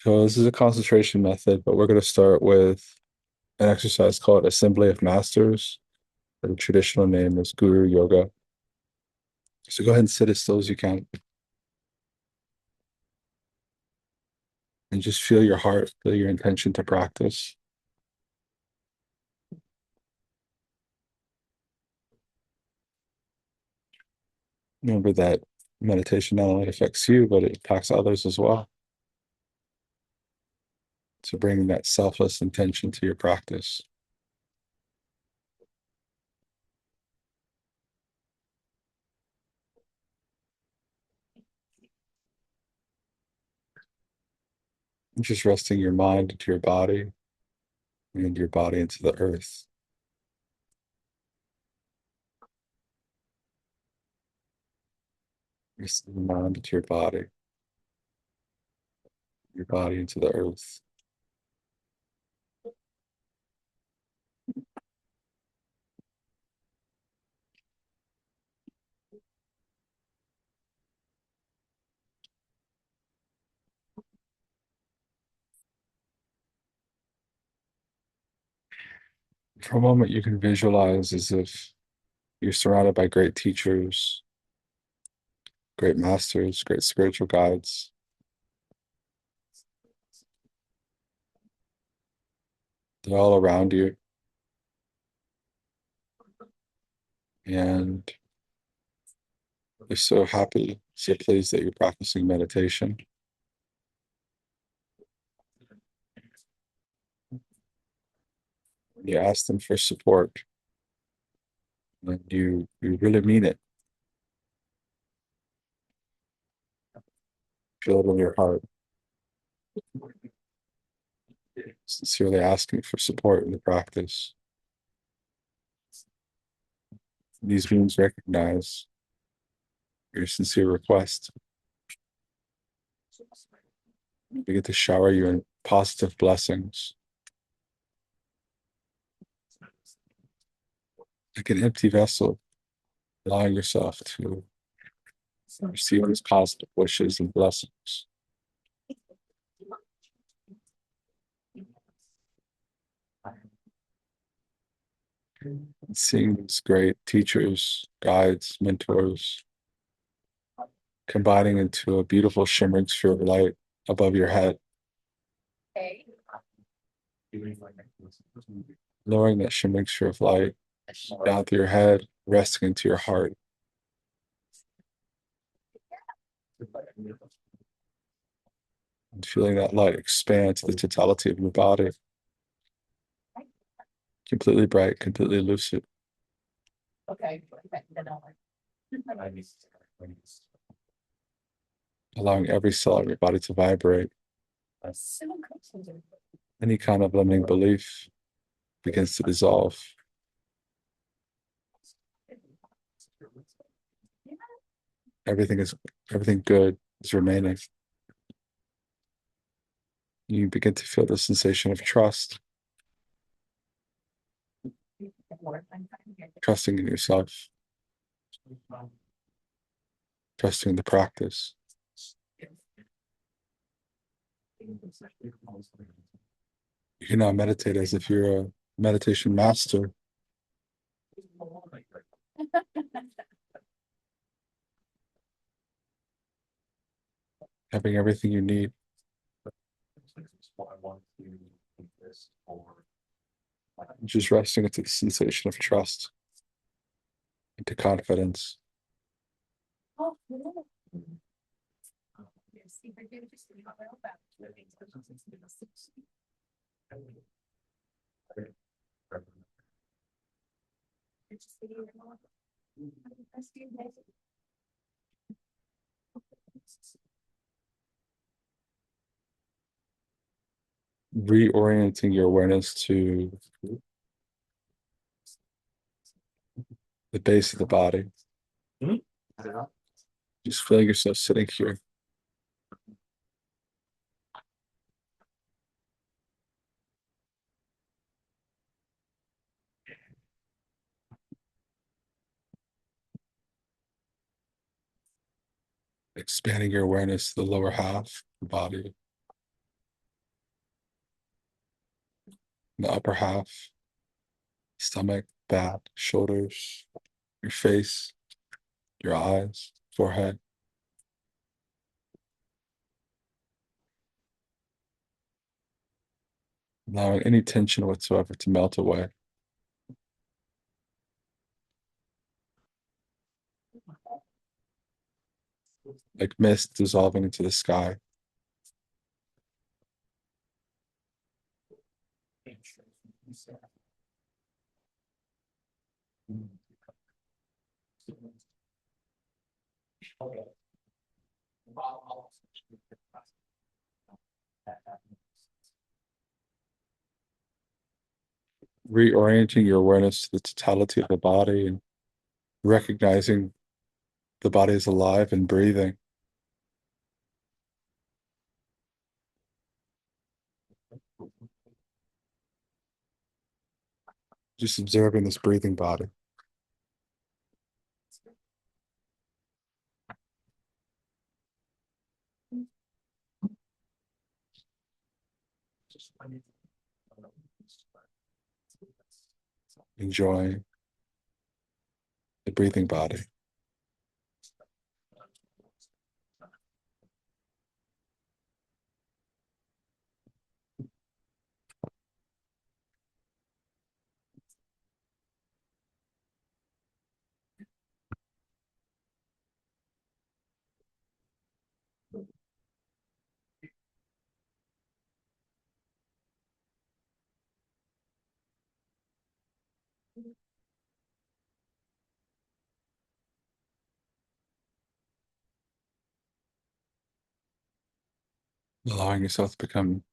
So this is a concentration method, but we're going to start with an exercise called Assembly of Masters. The traditional name is Guru Yoga. So go ahead and sit as still as you can and just feel your heart, feel your intention to practice. Remember that meditation not only affects you, but it impacts others as well. So bringing that selfless intention to your practice. And just resting your mind into your body and your body into the earth. Resting your mind into your body into the earth. For a moment, you can visualize as if you're surrounded by great teachers, great masters, great spiritual guides. They're all around you, and they're so happy, so pleased that you're practicing meditation. You ask them for support, and you really mean it. Feel it in your heart, sincerely asking for support in the practice. These beings recognize your sincere request. They get to shower you in positive blessings, like an empty vessel, allowing yourself to receive these positive wishes and blessings. And seeing these great teachers, guides, mentors combining into a beautiful shimmering sphere of light above your head, lowering that shimmering sphere of light down through your head, resting into your heart, and feeling that light expand to the totality of your body, completely bright, completely lucid, allowing every cell of your body to vibrate. Any kind of limiting belief begins to dissolve. Everything is everything good is remaining. You begin to feel the sensation of trust, trusting in yourself, trusting in the practice. You can now meditate as if you're a meditation master, having everything you need. Just resting into the sensation of trust, into confidence. Reorienting your awareness to the base of the body. Just feeling yourself sitting here, expanding your awareness to the lower half of the body, the upper half, stomach, back, shoulders, your face, your eyes, forehead. Allowing any tension whatsoever to melt away. Like mist dissolving into the sky. Reorienting your awareness to the totality of the body and recognizing the body is alive and breathing. Just observing this breathing body. Enjoying the breathing body. Allowing yourself to become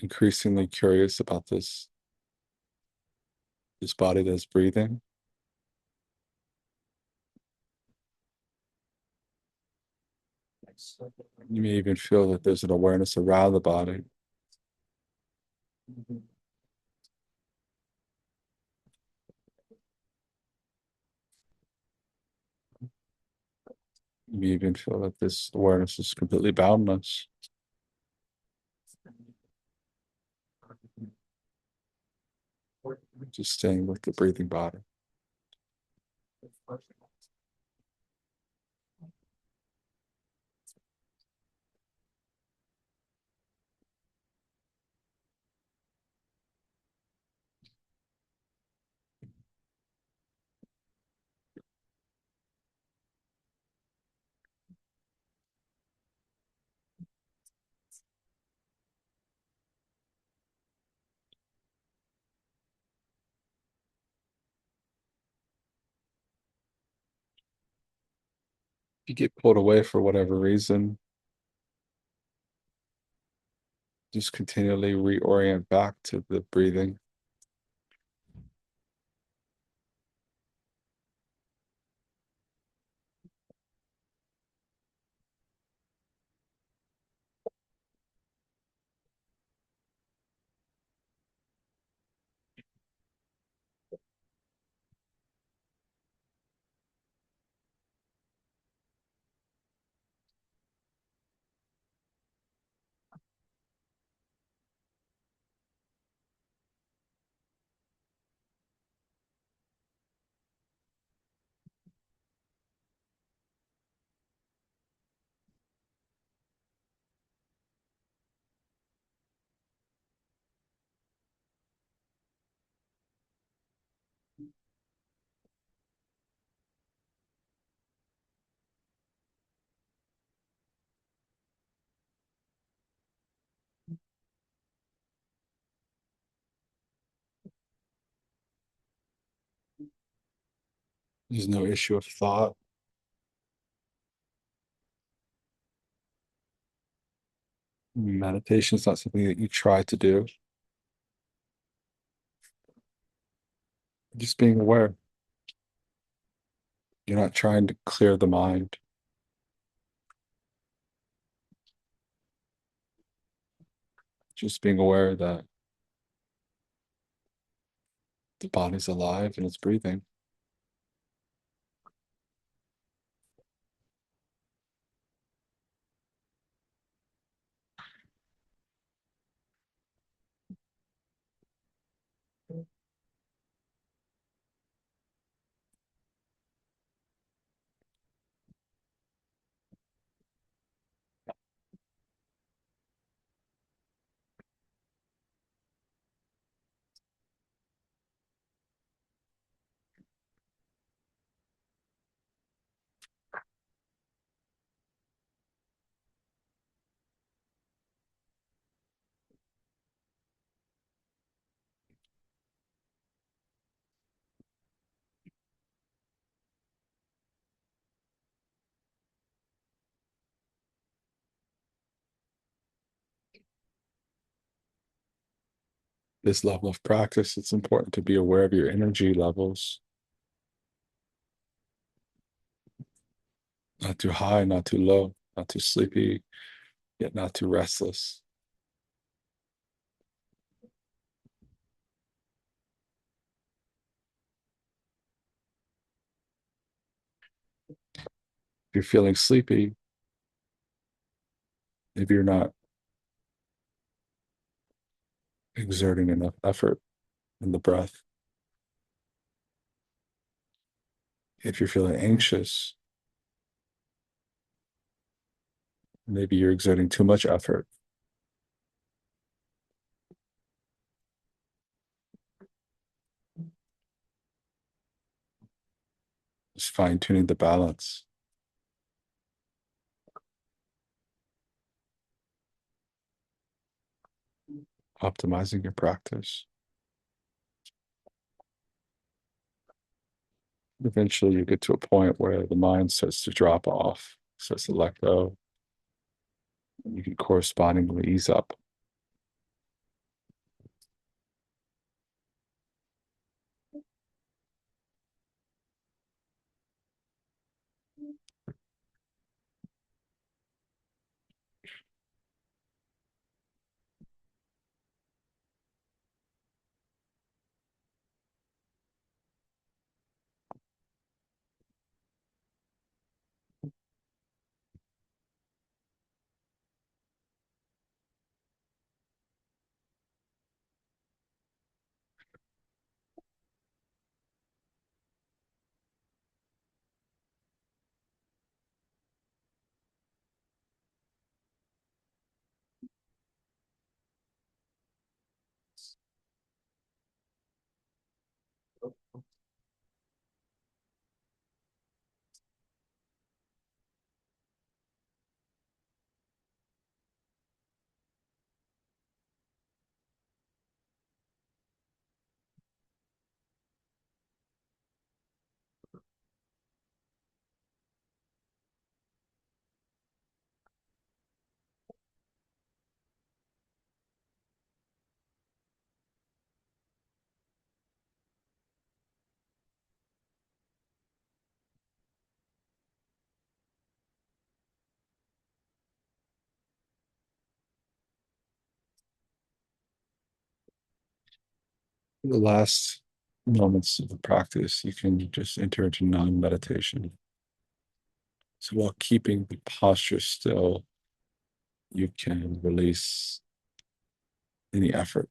increasingly curious about this body that's breathing. You may even feel that there's an awareness around the body. You may even feel that this awareness is completely boundless. Just staying with the breathing body. If you get pulled away for whatever reason, just continually reorient back to the breathing. There's no issue of thought. Meditation is not something that you try to do. Just being aware. You're not trying to clear the mind. Just being aware that the body's alive and it's breathing. this level of practice, it's important to be aware of your energy levels. Not too high, not too low, not too sleepy, yet not too restless. If you're feeling sleepy, maybe you're not exerting enough effort in the breath. If you're feeling anxious, maybe you're exerting too much effort. Just fine tuning the balance, optimizing your practice. Eventually, you get to a point where the mind starts to drop off, starts to let go, and you can correspondingly ease up. The last moments of the practice, you can just enter into non meditation. So while keeping the posture still, you can release any effort.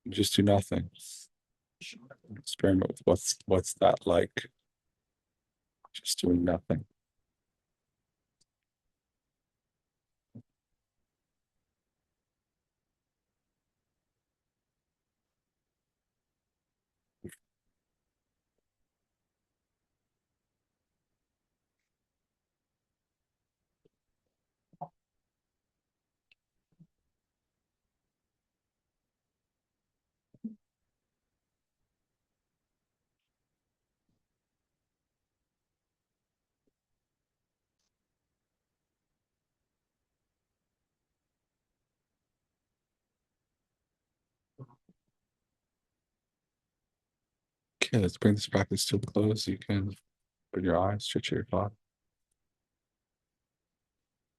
Just do nothing. Experiment with what's that like. Just doing nothing. Okay, let's bring this practice to a close. You can open your eyes, stretch your body.